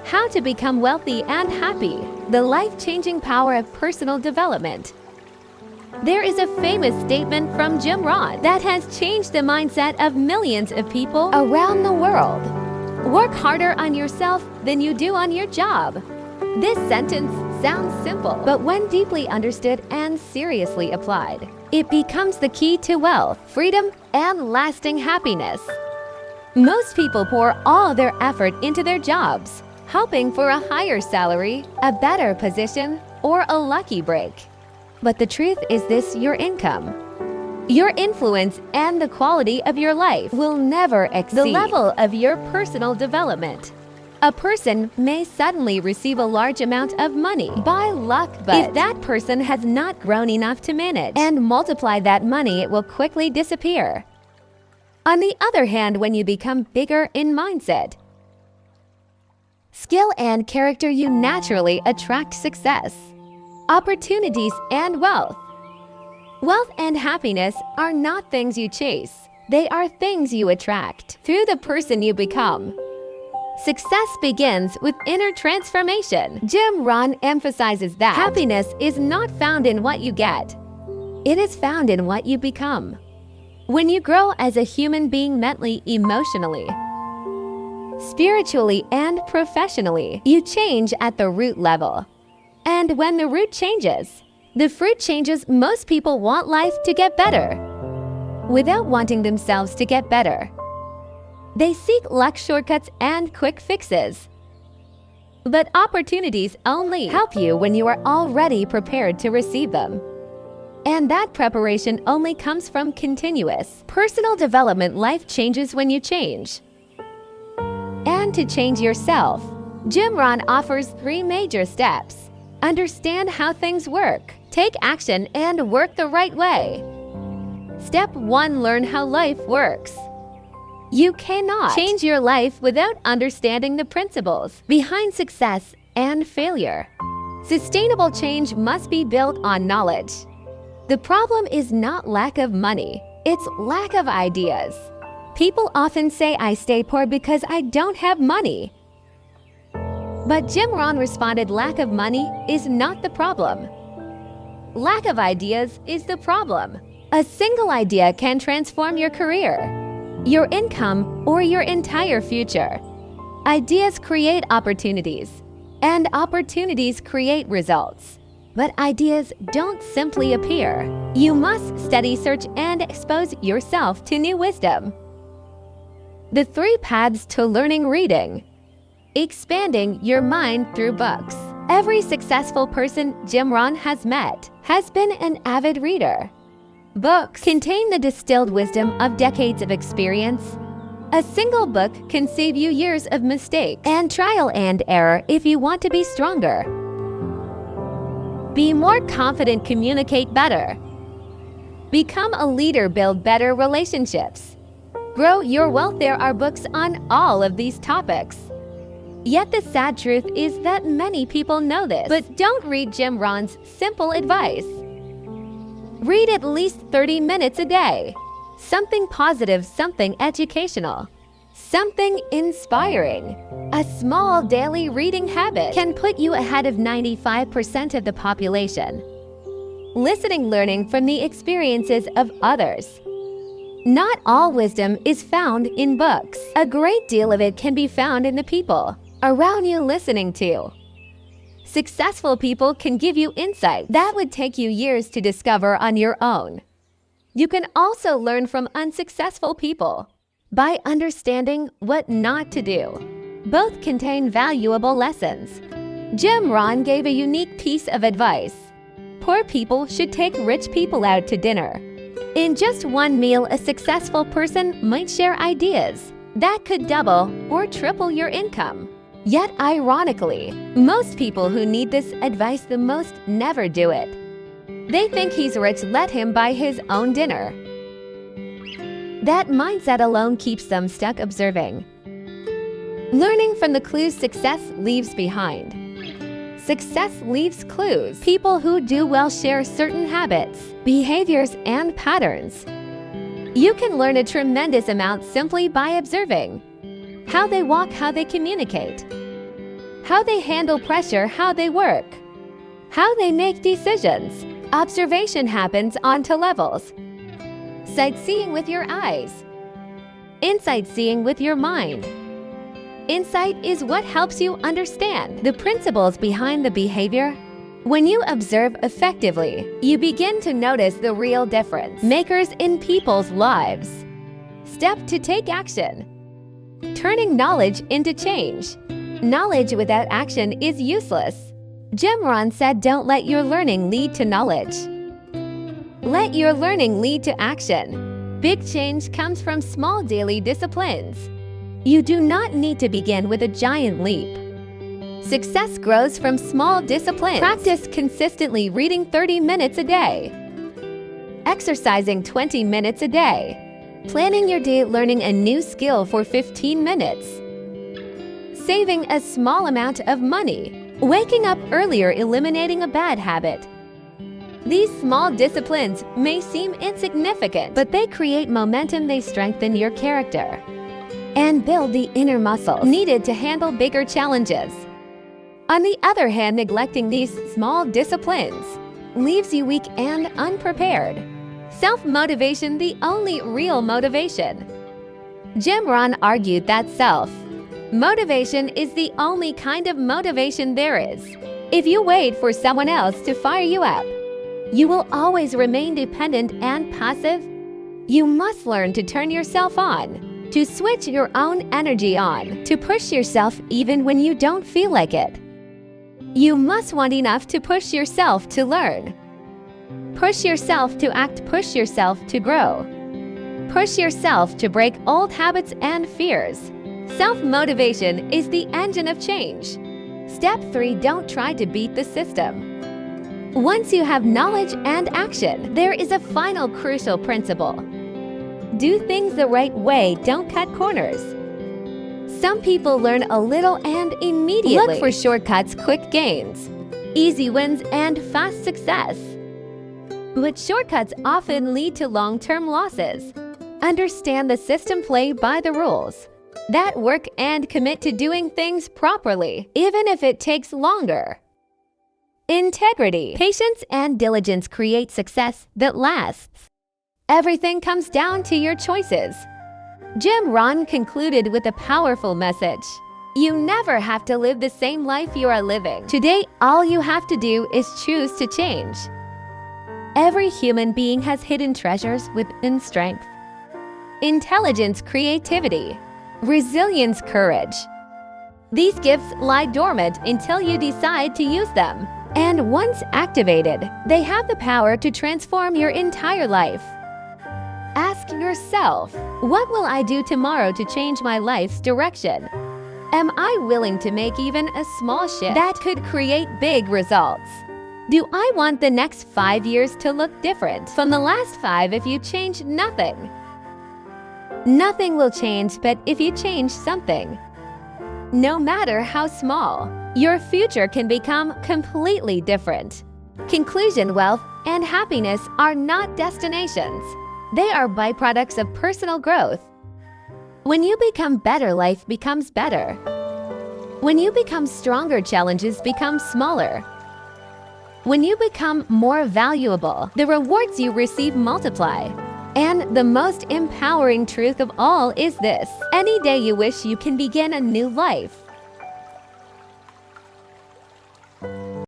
How to become wealthy and happy. The life-changing power of personal development. There is a famous statement from Jim Rohn that has changed the mindset of millions of people around the world. Work harder on yourself than you do on your job. This sentence sounds simple, but when deeply understood and seriously applied, it becomes the key to wealth, freedom, and lasting happiness. Most people pour all their effort into their jobs, hoping for a higher salary, a better position, or a lucky break. But the truth is this: your income, your influence, and the quality of your life will never exceed the level of your personal development. A person may suddenly receive a large amount of money by luck, but if that person has not grown enough to manage and multiply that money, it will quickly disappear. On the other hand, when you become bigger in mindset, skill, and character, you naturally attract success, opportunities, and wealth. Wealth and happiness are not things you chase. They are things you attract through the person you become. Success begins with inner transformation. Jim Rohn emphasizes that happiness is not found in what you get. It is found in what you become. When you grow as a human being mentally, emotionally, spiritually, and professionally, you change at the root level. And when the root changes, the fruit changes. Most people want life to get better without wanting themselves to get better. They seek luck shortcuts and quick fixes. But opportunities only help you when you are already prepared to receive them. And that preparation only comes from continuous personal development. Life changes when you change. And to change yourself, Jim Rohn offers 3 major steps. Understand how things work, take action, and work the right way. Step 1. Learn how life works. You cannot change your life without understanding the principles behind success and failure. Sustainable change must be built on knowledge. The problem is not lack of money, it's lack of ideas. People often say, "I stay poor because I don't have money." But Jim Rohn responded, lack of money is not the problem. Lack of ideas is the problem. A single idea can transform your career, your income, or your entire future. Ideas create opportunities, and opportunities create results. But ideas don't simply appear. You must study, search, and expose yourself to new wisdom. The 3 paths to learning. Reading. Expanding your mind through books. Every successful person Jim Rohn has met has been an avid reader. Books contain the distilled wisdom of decades of experience. A single book can save you years of mistakes and trial and error if you want to be stronger. Be more confident, communicate better. Become a leader, build better relationships. Grow your wealth. There are books on all of these topics. Yet the sad truth is that many people know this, but don't read Jim Rohn's simple advice. Read at least 30 minutes a day. Something positive, something educational, something inspiring. A small daily reading habit can put you ahead of 95% of the population. Listening, learning from the experiences of others. Not all wisdom is found in books. A great deal of it can be found in the people around you listening to. Successful people can give you insight that would take you years to discover on your own. You can also learn from unsuccessful people by understanding what not to do. Both contain valuable lessons. Jim Rohn gave a unique piece of advice. Poor people should take rich people out to dinner. In just one meal, a successful person might share ideas that could double or triple your income. Yet, ironically, most people who need this advice the most never do it. They think he's rich, let him buy his own dinner. That mindset alone keeps them stuck observing, learning from the clues success leaves behind. Success leaves clues. People who do well share certain habits, behaviors, and patterns. You can learn a tremendous amount simply by observing how they walk, how they communicate, how they handle pressure, how they work, how they make decisions. Observation happens onto levels. Sightseeing with your eyes. Insight seeing with your mind. Insight is what helps you understand the principles behind the behavior. When you observe effectively, you begin to notice the real difference makers in people's lives. Step to take action. Turning knowledge into change. Knowledge without action is useless. Rohn said, "Don't let your learning lead to knowledge. Let your learning lead to action." Big change comes from small daily disciplines. You do not need to begin with a giant leap. Success grows from small disciplines. Practice consistently reading 30 minutes a day. Exercising 20 minutes a day. Planning your day, learning a new skill for 15 minutes. Saving a small amount of money. Waking up earlier, eliminating a bad habit. These small disciplines may seem insignificant, but they create momentum. They strengthen your character and build the inner muscles needed to handle bigger challenges. On the other hand, neglecting these small disciplines leaves you weak and unprepared. Self-motivation, the only real motivation. Rohn argued that self-motivation is the only kind of motivation there is. If you wait for someone else to fire you up, you will always remain dependent and passive. You must learn to turn yourself on, to switch your own energy on, to push yourself even when you don't feel like it. You must want enough to push yourself to learn. Push yourself to act, push yourself to grow. Push yourself to break old habits and fears. Self-motivation is the engine of change. Step 3. Don't try to beat the system. Once you have knowledge and action, there is a final crucial principle. Do things the right way, don't cut corners. Some people learn a little and immediately look for shortcuts, quick gains, easy wins, and fast success. But shortcuts often lead to long-term losses. Understand the system, play by the rules that work, and commit to doing things properly, even if it takes longer. Integrity, patience, and diligence create success that lasts. Everything comes down to your choices. Rohn concluded with a powerful message. You never have to live the same life you are living. Today, all you have to do is choose to change. Every human being has hidden treasures within: strength, intelligence, creativity, resilience, courage. These gifts lie dormant until you decide to use them. And once activated, they have the power to transform your entire life. Ask yourself, what will I do tomorrow to change my life's direction? Am I willing to make even a small shift that could create big results? Do I want the next 5 years to look different from the last 5? If you change nothing, nothing will change. But if you change something, no matter how small, your future can become completely different. Conclusion: wealth and happiness are not destinations. They are byproducts of personal growth. When you become better, life becomes better. When you become stronger, challenges become smaller. When you become more valuable, the rewards you receive multiply. And the most empowering truth of all is this: any day you wish, you can begin a new life.